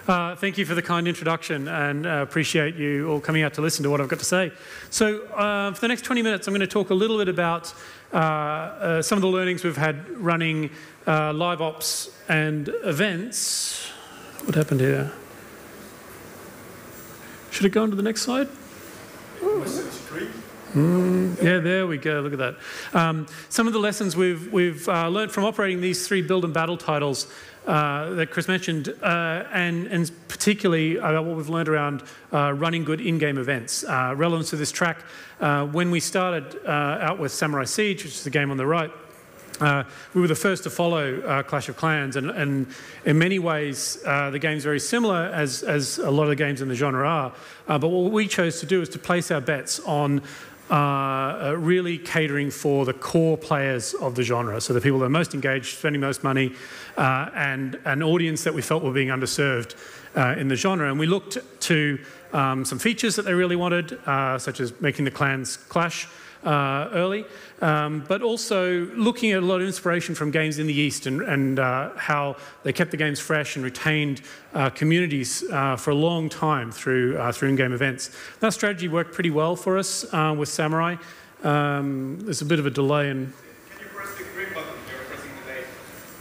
Thank you for the kind introduction, and appreciate you all coming out to listen to what I've got to say. So for the next 20 minutes, I'm going to talk a little bit about some of the learnings we've had running live ops and events. What happened here? Should it go on to the next slide? Yeah, there we go. Look at that. Some of the lessons we've learned from operating these 3 build and battle titles that Chris mentioned, and particularly about what we've learned around running good in-game events. Relevant to this track, when we started out with Samurai Siege, which is the game on the right, we were the first to follow Clash of Clans, and in many ways the game's very similar as a lot of the games in the genre are. But what we chose to do is to place our bets on really catering for the core players of the genre, so the people that are most engaged, spending most money, and an audience that we felt were being underserved in the genre. And we looked to some features that they really wanted, such as making the clans clash early, but also looking at a lot of inspiration from games in the East and how they kept the games fresh and retained communities for a long time through in-game events. That strategy worked pretty well for us with Samurai. There's a bit of a delay in... Can you press the green button? You're pressing the delay.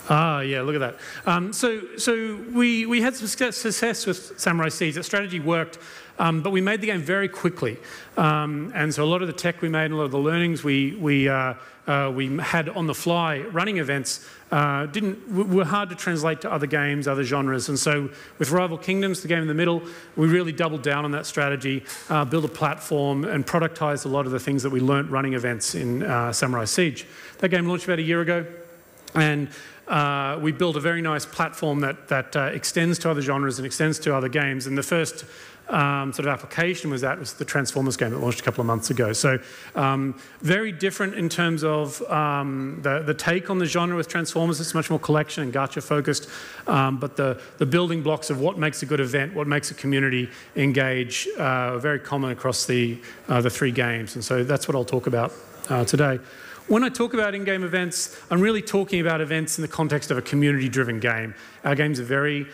Ah, yeah, look at that. So we had some success with Samurai Siege. That strategy worked. But we made the game very quickly, and so a lot of the tech we made and a lot of the learnings we had on the fly running events were hard to translate to other games, other genres. And so with Rival Kingdoms, the game in the middle, we really doubled down on that strategy, built a platform, and productized a lot of the things that we learnt running events in Samurai Siege. That game launched about a year ago, and we built a very nice platform that extends to other genres and extends to other games. And the first sort of application was the Transformers game that launched a couple of months ago. So very different in terms of the take on the genre with Transformers. It's much more collection and gacha focused, but the building blocks of what makes a good event, what makes a community engage, are very common across the 3 games. And so that's what I'll talk about today. When I talk about in-game events, I'm really talking about events in the context of a community-driven game. Our games are very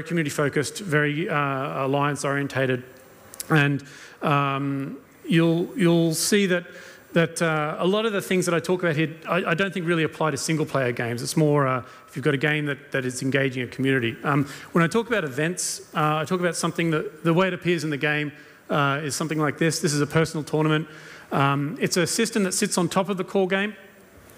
community-focused, very alliance-orientated, and you'll see that a lot of the things that I talk about here, I don't think really apply to single-player games. It's more if you've got a game that is engaging a community. When I talk about events, I talk about something that the way it appears in the game is something like this. This is a personal tournament. It's a system that sits on top of the core game.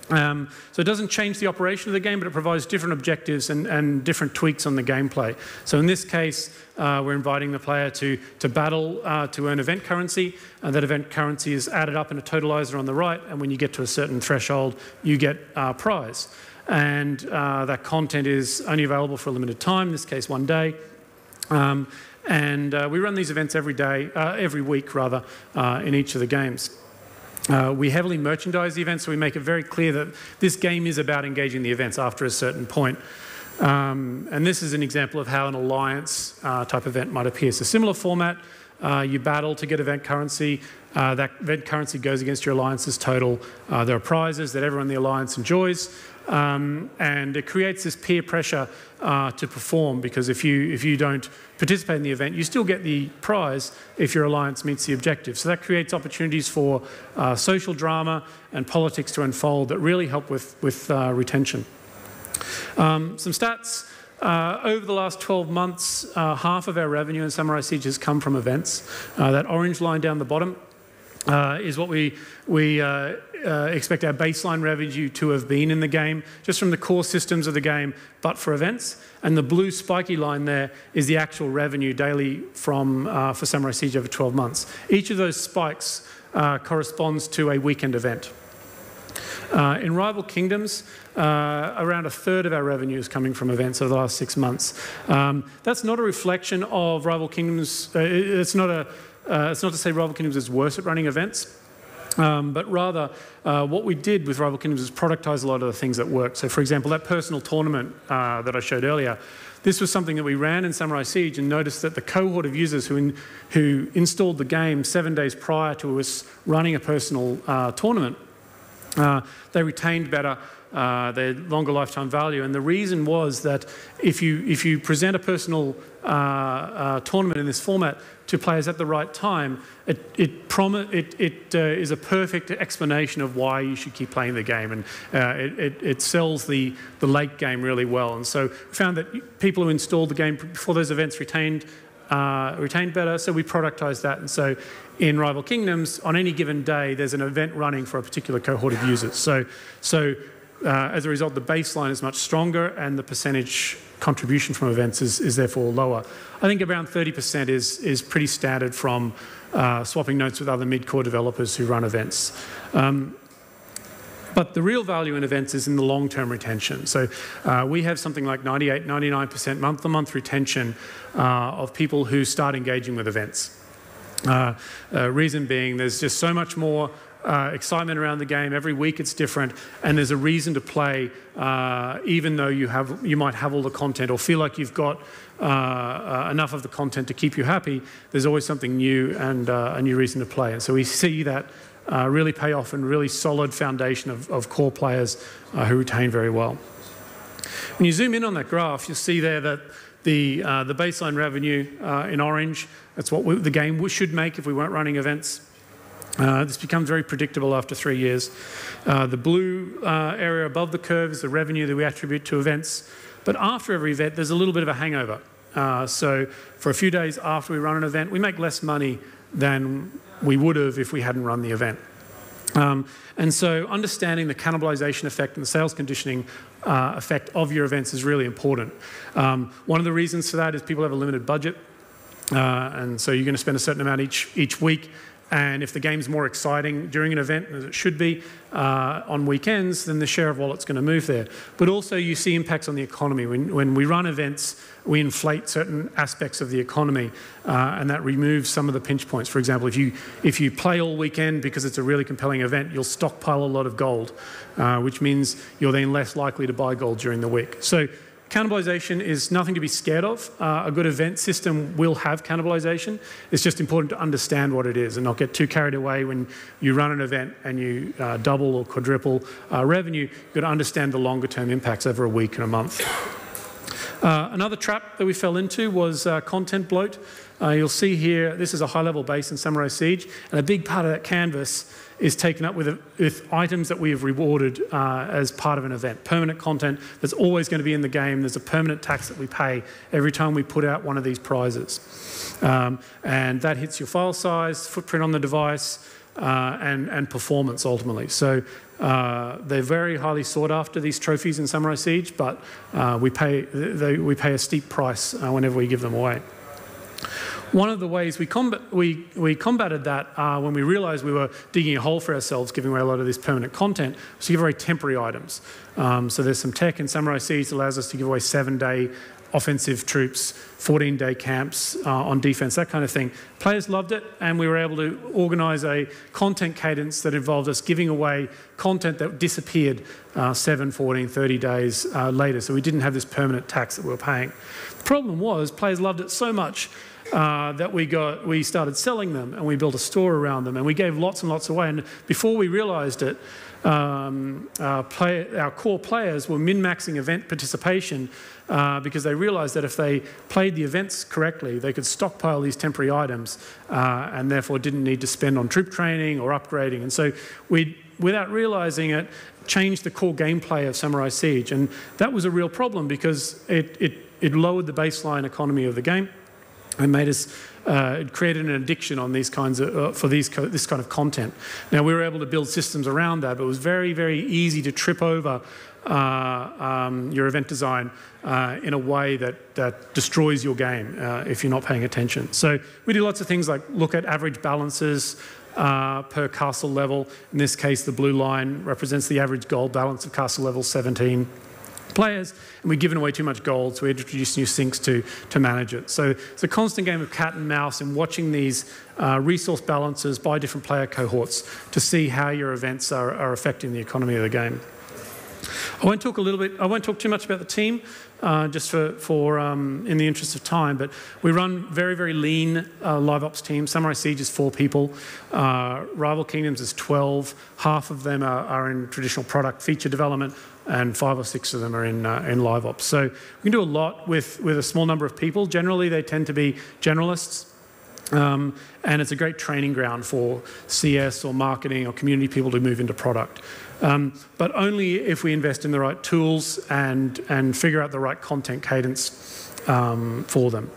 So it doesn't change the operation of the game, but it provides different objectives and different tweaks on the gameplay. So in this case, we're inviting the player to battle to earn event currency. That event currency is added up in a totalizer on the right, and when you get to a certain threshold, you get a prize. And that content is only available for a limited time, in this case 1 day. And we run these events every week rather, in each of the games. We heavily merchandise the events, so we make it very clear that this game is about engaging the events after a certain point. And this is an example of how an alliance type event might appear. So similar format, you battle to get event currency. That event currency goes against your alliance's total. There are prizes that everyone in the alliance enjoys. And it creates this peer pressure to perform, because if you don't participate in the event, you still get the prize if your alliance meets the objective. So that creates opportunities for social drama and politics to unfold that really help with retention. Some stats. Over the last 12 months, half of our revenue in Samurai Siege has come from events. That orange line down the bottom is what we expect our baseline revenue to have been in the game, just from the core systems of the game, but for events. And the blue spiky line there is the actual revenue daily for Samurai Siege over 12 months. Each of those spikes corresponds to a weekend event. In Rival Kingdoms, around a third of our revenue is coming from events over the last 6 months. That's not a reflection of Rival Kingdoms. It's not to say Rival Kingdoms is worse at running events. But rather, what we did with Rival Kingdoms is productize a lot of the things that work. So for example, that personal tournament that I showed earlier, this was something that we ran in Samurai Siege and noticed that the cohort of users who installed the game 7 days prior to us running a personal tournament they retained better, their longer lifetime value. And the reason was that if you present a personal tournament in this format to players at the right time, it is a perfect explanation of why you should keep playing the game, and it sells the late game really well. And so we found that people who installed the game before those events retained better, so we productized that. And so in Rival Kingdoms, on any given day, there's an event running for a particular cohort of users. So as a result, the baseline is much stronger, and the percentage contribution from events is therefore lower. I think around 30% is pretty standard from swapping notes with other mid-core developers who run events. But the real value in events is in the long-term retention. So we have something like 98, 99% month-to-month retention of people who start engaging with events. Reason being, there's just so much more excitement around the game. Every week it's different, and there's a reason to play, even though you might have all the content or feel like you've got enough of the content to keep you happy. There's always something new and a new reason to play. And so we see that really pay off in really solid foundation of core players who retain very well. When you zoom in on that graph, you'll see there that the baseline revenue in orange, that's what the game should make if we weren't running events. This becomes very predictable after 3 years. The blue area above the curve is the revenue that we attribute to events. But after every event, there's a little bit of a hangover. So for a few days after we run an event, we make less money than we would have if we hadn't run the event. And so understanding the cannibalization effect and the sales conditioning effect of your events is really important. One of the reasons for that is people have a limited budget. And so you're going to spend a certain amount each week. And if the game's more exciting during an event, as it should be, on weekends, then the share of wallet's going to move there. But also you see impacts on the economy. When we run events, we inflate certain aspects of the economy, and that removes some of the pinch points. For example, if you play all weekend because it's a really compelling event, you'll stockpile a lot of gold, which means you're then less likely to buy gold during the week. So cannibalization is nothing to be scared of. A good event system will have cannibalization. It's just important to understand what it is and not get too carried away when you run an event and you double or quadruple revenue. You've got to understand the longer term impacts over a week and a month. Another trap that we fell into was content bloat. You'll see here, this is a high-level base in Samurai Siege, and a big part of that canvas is taken up with items that we have rewarded as part of an event. Permanent content that's always going to be in the game. There's a permanent tax that we pay every time we put out one of these prizes. And that hits your file size, footprint on the device, and performance ultimately. So they're very highly sought after, these trophies in Samurai Siege, but we pay a steep price whenever we give them away. One of the ways we combated that when we realised we were digging a hole for ourselves, giving away a lot of this permanent content, was to give away temporary items. So there's some tech in Samurai Siege that allows us to give away 7-day offensive troops, 14-day camps on defense, that kind of thing. Players loved it, and we were able to organise a content cadence that involved us giving away content that disappeared 7, 14, 30 days later. So we didn't have this permanent tax that we were paying. The problem was players loved it so much that we started selling them, and we built a store around them, and we gave lots and lots away. And before we realised it, our core players were min-maxing event participation because they realised that if they played the events correctly, they could stockpile these temporary items and therefore didn't need to spend on troop training or upgrading. And so we, without realising it, changed the core gameplay of Samurai Siege, and that was a real problem because it lowered the baseline economy of the game. And made us, it created an addiction on these kinds of, this kind of content. Now, we were able to build systems around that, but it was very, very easy to trip over your event design in a way that destroys your game if you're not paying attention. So we do lots of things like look at average balances per castle level. In this case, the blue line represents the average gold balance of castle level 17. Players, and we've given away too much gold, so we introduced new sinks to manage it. So it's a constant game of cat and mouse and watching these resource balances by different player cohorts to see how your events are affecting the economy of the game. I won't talk too much about the team, just for in the interest of time. But we run very, very lean live ops teams. Samurai Siege is 4 people. Rival Kingdoms is 12. Half of them are in traditional product feature development, and 5 or 6 of them are in live ops. So we can do a lot with a small number of people. Generally, they tend to be generalists. And it's a great training ground for CS or marketing or community people to move into product. But only if we invest in the right tools and figure out the right content cadence for them,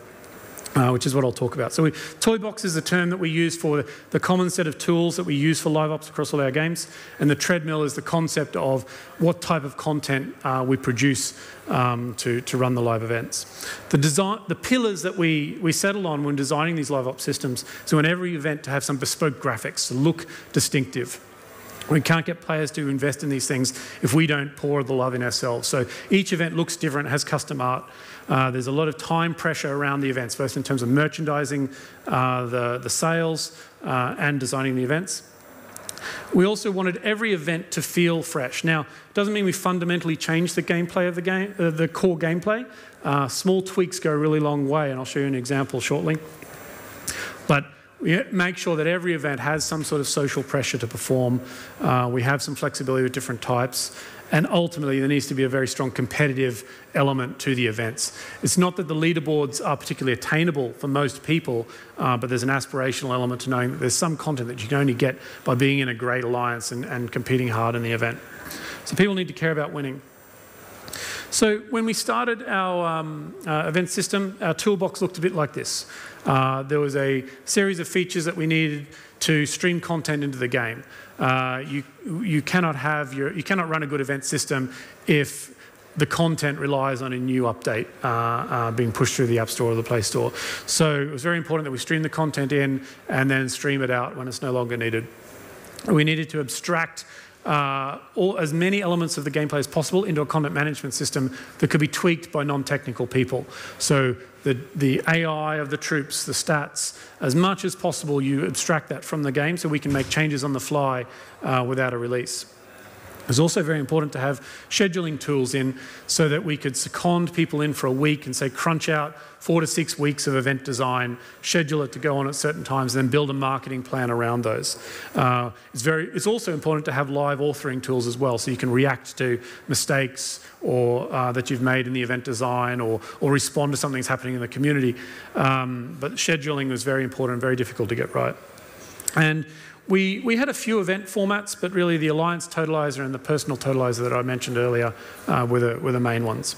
which is what I'll talk about. So Toolbox is the term that we use for the common set of tools that we use for live ops across all our games, and the treadmill is the concept of what type of content we produce to run the live events. The pillars that we settle on when designing these live ops systems, so in every event to have some bespoke graphics, to look distinctive. We can't get players to invest in these things if we don't pour the love in ourselves. So each event looks different, has custom art. There's a lot of time pressure around the events, both in terms of merchandising, the sales, and designing the events. We also wanted every event to feel fresh. Now, it doesn't mean we fundamentally change the gameplay of the game, the core gameplay. Small tweaks go a really long way, and I'll show you an example shortly. But we make sure that every event has some sort of social pressure to perform. We have some flexibility with different types. And ultimately, there needs to be a very strong competitive element to the events. It's not that the leaderboards are particularly attainable for most people, but there's an aspirational element to knowing that there's some content that you can only get by being in a great alliance and competing hard in the event. So people need to care about winning. So when we started our event system, our toolbox looked a bit like this. There was a series of features that we needed to stream content into the game. You cannot run a good event system if the content relies on a new update being pushed through the App Store or the Play Store. So it was very important that we stream the content in and then stream it out when it's no longer needed. We needed to abstract as many elements of the gameplay as possible into a content management system that could be tweaked by non-technical people. So the AI of the troops, the stats, as much as possible you abstract that from the game so we can make changes on the fly without a release. It's also very important to have scheduling tools in so that we could second people in for a week and say crunch out 4 to 6 weeks of event design, schedule it to go on at certain times, and then build a marketing plan around those. It's also important to have live authoring tools as well, so you can react to mistakes or that you've made in the event design or respond to something that's happening in the community. But scheduling was very important and very difficult to get right. And we had a few event formats, but really the Alliance Totalizer and the Personal Totalizer that I mentioned earlier were the main ones.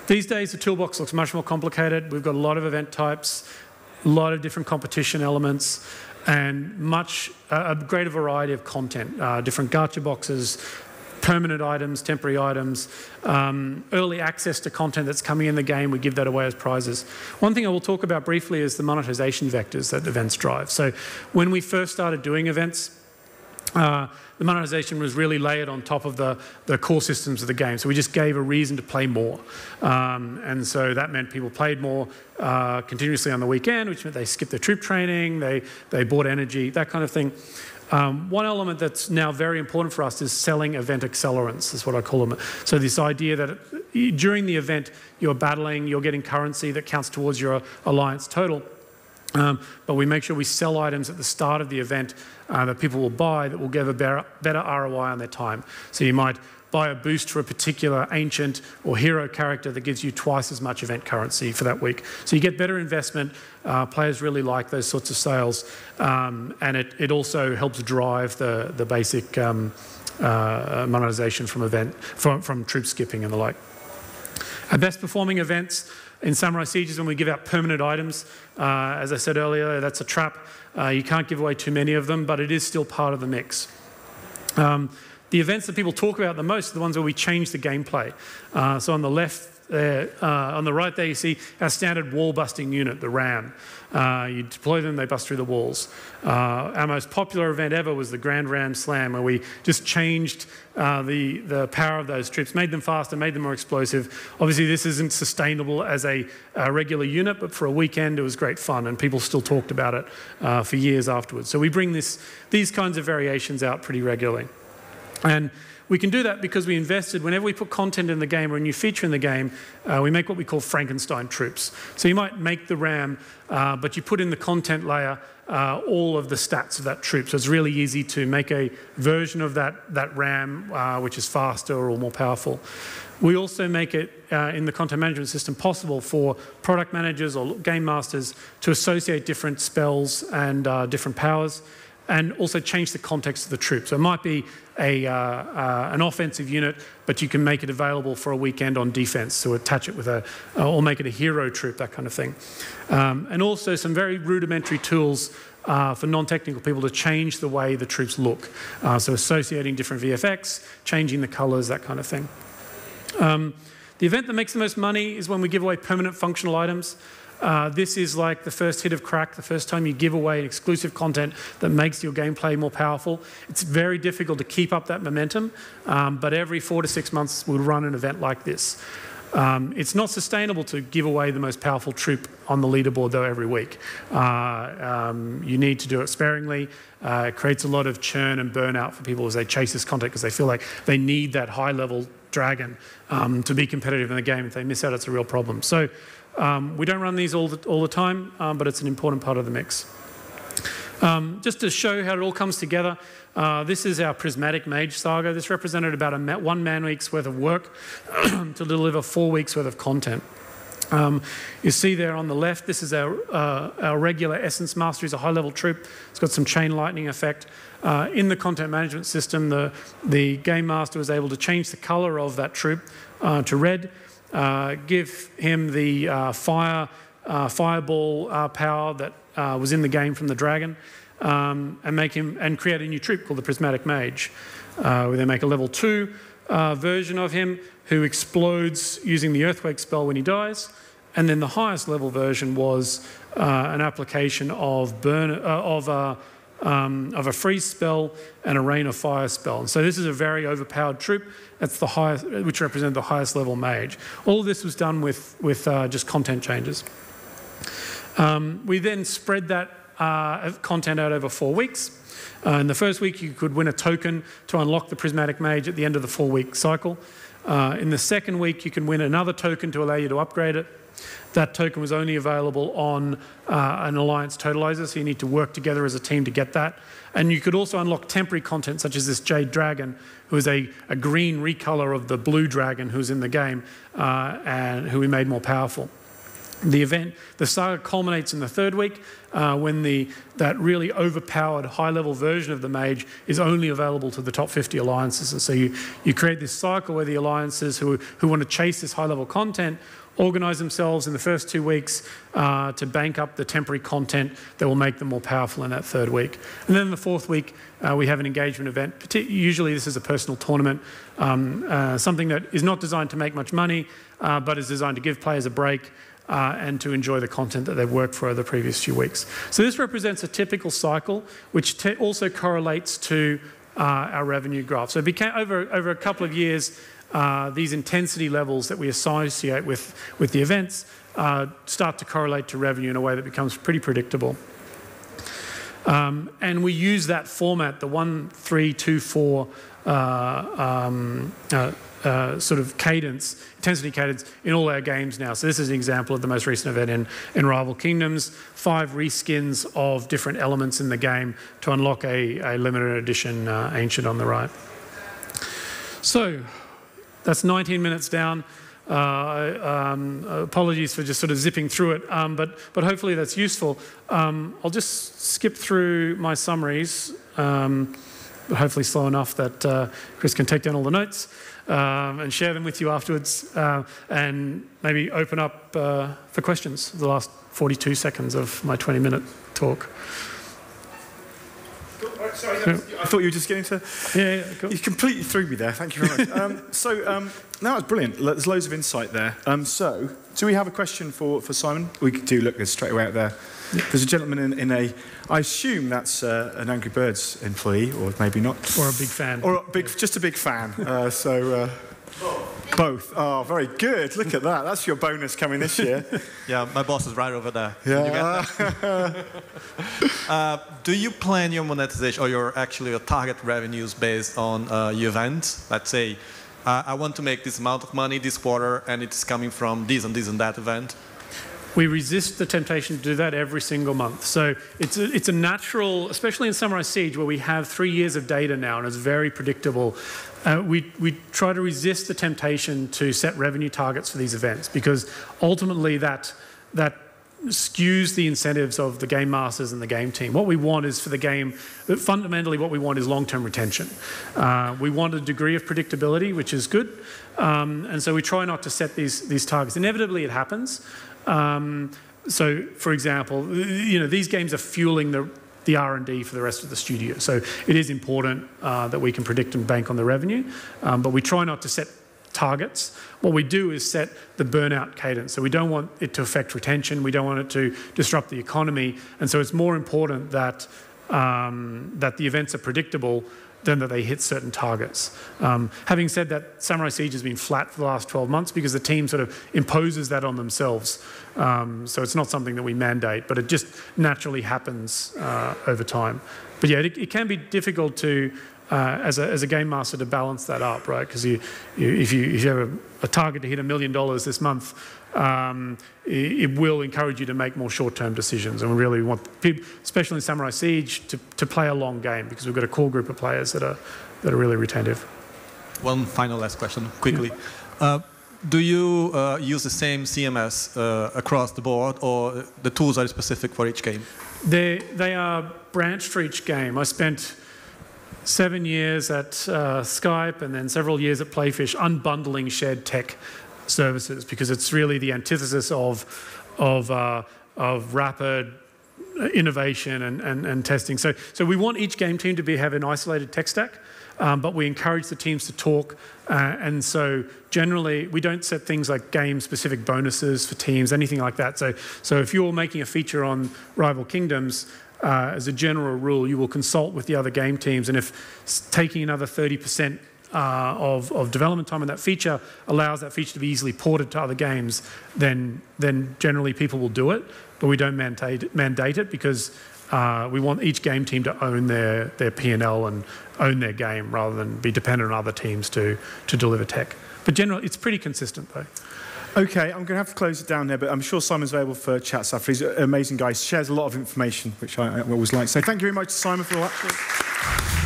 These days, the toolbox looks much more complicated. We've got a lot of event types, a lot of different competition elements, and a greater variety of content, different gacha boxes, permanent items, temporary items, early access to content that's coming in the game. We give that away as prizes. One thing I will talk about briefly is the monetization vectors that events drive. So when we first started doing events, the monetization was really layered on top of the core systems of the game. So we just gave a reason to play more. And so that meant people played more continuously on the weekend, which meant they skipped their troop training, they bought energy, that kind of thing. One element that's now very important for us is selling event accelerants, is what I call them. So this idea that during the event, you're battling, you're getting currency that counts towards your alliance total. But we make sure we sell items at the start of the event that people will buy that will give a better ROI on their time. So you might buy a boost for a particular ancient or hero character that gives you twice as much event currency for that week. So you get better investment. Players really like those sorts of sales. And it also helps drive the basic monetization from troop skipping and the like. Our best performing events in Samurai Siege is when we give out permanent items. As I said earlier, that's a trap. You can't give away too many of them, but it is still part of the mix. The events that people talk about the most are the ones where we change the gameplay. So on the left there, on the right there, you see our standard wall-busting unit, the Ram. You deploy them, they bust through the walls. Our most popular event ever was the Grand Ram Slam, where we just changed the power of those troops, made them faster, made them more explosive. Obviously, this isn't sustainable as a regular unit, but for a weekend, it was great fun, and people still talked about it for years afterwards. So we bring these kinds of variations out pretty regularly. And we can do that because we invested, whenever we put content in the game or a new feature in the game, we make what we call Frankenstein troops. So you might make the RAM, but you put in the content layer all of the stats of that troop. So it's really easy to make a version of that RAM which is faster or more powerful. We also make it, in the content management system, possible for product managers or game masters to associate different spells and different powers, and also change the context of the troop. So it might be an offensive unit, but you can make it available for a weekend on defense, so attach it with or make it a hero troop, that kind of thing. And also some very rudimentary tools for non-technical people to change the way the troops look. So associating different VFX, changing the colors, that kind of thing. The event that makes the most money is when we give away permanent functional items. This is like the first hit of crack, the first time you give away exclusive content that makes your gameplay more powerful. It's very difficult to keep up that momentum, but every 4 to 6 months we'll run an event like this. It's not sustainable to give away the most powerful troop on the leaderboard, though, every week. You need to do it sparingly. It creates a lot of churn and burnout for people as they chase this content because they feel like they need that high-level dragon to be competitive in the game. If they miss out, it's a real problem. So we don't run these all the time, but it's an important part of the mix. Just to show how it all comes together, this is our Prismatic Mage Saga. This represented about 1 man-week's worth of work to deliver 4 weeks' worth of content. You see there on the left, this is our regular Essence Master. He's a high-level troop. It's got some chain lightning effect. In the content management system, the Game Master was able to change the color of that troop to red, give him the fireball power that was in the game from the dragon, and create a new troop called the Prismatic Mage. We then make a level 2 version of him who explodes using the Earthquake spell when he dies, and then the highest level version was an application of a freeze spell and a rain of fire spell. And so this is a very overpowered troop. That's the highest, which represents the highest level mage. All of this was done with just content changes. We then spread that content out over 4 weeks. In the first week, you could win a token to unlock the Prismatic Mage at the end of the 4-week cycle. In the second week, you can win another token to allow you to upgrade it. That token was only available on an Alliance Totalizer, so you need to work together as a team to get that. And you could also unlock temporary content, such as this Jade Dragon, who is a green recolor of the blue dragon who's in the game, and who we made more powerful. The saga culminates in the 3rd week when that really overpowered high-level version of the mage is only available to the top 50 alliances. And so you create this cycle where the alliances who want to chase this high-level content organise themselves in the first 2 weeks to bank up the temporary content that will make them more powerful in that 3rd week. And then in the 4th week, we have an engagement event. Usually this is a personal tournament, something that is not designed to make much money, but is designed to give players a break and to enjoy the content that they've worked for the previous few weeks. So this represents a typical cycle, which also correlates to our revenue graph. So it became, over a couple of years, these intensity levels that we associate with the events start to correlate to revenue in a way that becomes pretty predictable. And we use that format, the 1, 3, 2, 4 sort of cadence, intensity cadence, in all our games now. So this is an example of the most recent event in Rival Kingdoms, 5 reskins of different elements in the game to unlock a limited edition Ancient on the right. So that's 19 minutes down. Apologies for just sort of zipping through it, but hopefully that's useful. I'll just skip through my summaries, hopefully slow enough that Chris can take down all the notes and share them with you afterwards, and maybe open up for questions for the last 42 seconds of my 20-minute talk. Sorry, I thought you were just getting to... Yeah, cool. You completely threw me there. Thank you very much. That was brilliant. There's loads of insight there. So, do we have a question for Simon? We do. Look, there's straight away out there. Yeah. There's a gentleman in a... I assume that's an Angry Birds employee, or maybe not. Or a big fan. Or just a big fan. Both. Both. Oh, very good. Look at that. That's your bonus coming this year. Yeah, my boss is right over there. Yeah. Do you plan your monetization or your target revenues based on your events? Let's say, I want to make this amount of money this quarter, and it's coming from this and that event. We resist the temptation to do that every single month. So it's a natural, especially in Samurai Siege, where we have 3 years of data now, and it's very predictable. We try to resist the temptation to set revenue targets for these events, because ultimately that skews the incentives of the game masters and the game team. What we want is for the game, fundamentally what we want is long-term retention. We want a degree of predictability, which is good, and so we try not to set these targets. Inevitably it happens. So, for example, these games are fueling the R&D for the rest of the studio. So it is important that we can predict and bank on the revenue, but we try not to set targets. What we do is set the burnout cadence. So we don't want it to affect retention. We don't want it to disrupt the economy. And so it's more important that the events are predictable than that they hit certain targets. Having said that, Samurai Siege has been flat for the last 12 months because the team sort of imposes that on themselves. So it's not something that we mandate, but it just naturally happens over time. But yeah, it can be difficult to, as a game master, to balance that up, right? Because if you have a target to hit $1 million this month, it will encourage you to make more short-term decisions. And we really want people, especially in Samurai Siege, to play a long game, because we've got a core group of players that are really retentive. One final last question, quickly. Yeah. Do you use the same CMS across the board, or the tools are specific for each game? They are branched for each game. I spent 7 years at Skype and then several years at Playfish unbundling shared tech services, because it's really the antithesis of rapid innovation and testing. So we want each game team to have an isolated tech stack, but we encourage the teams to talk. And so generally, we don't set things like game-specific bonuses for teams, anything like that. So if you're making a feature on Rival Kingdoms, as a general rule, you will consult with the other game teams, and if taking another 30% of development time on that feature allows that feature to be easily ported to other games, then generally people will do it. But we don't mandate it, because we want each game team to own their P&L and own their game, rather than be dependent on other teams to deliver tech. But generally, it's pretty consistent, though. Okay, I'm going to have to close it down there, but I'm sure Simon's available for chats after. He's an amazing guy. He shares a lot of information, which I always like. So thank you very much to Simon for all that.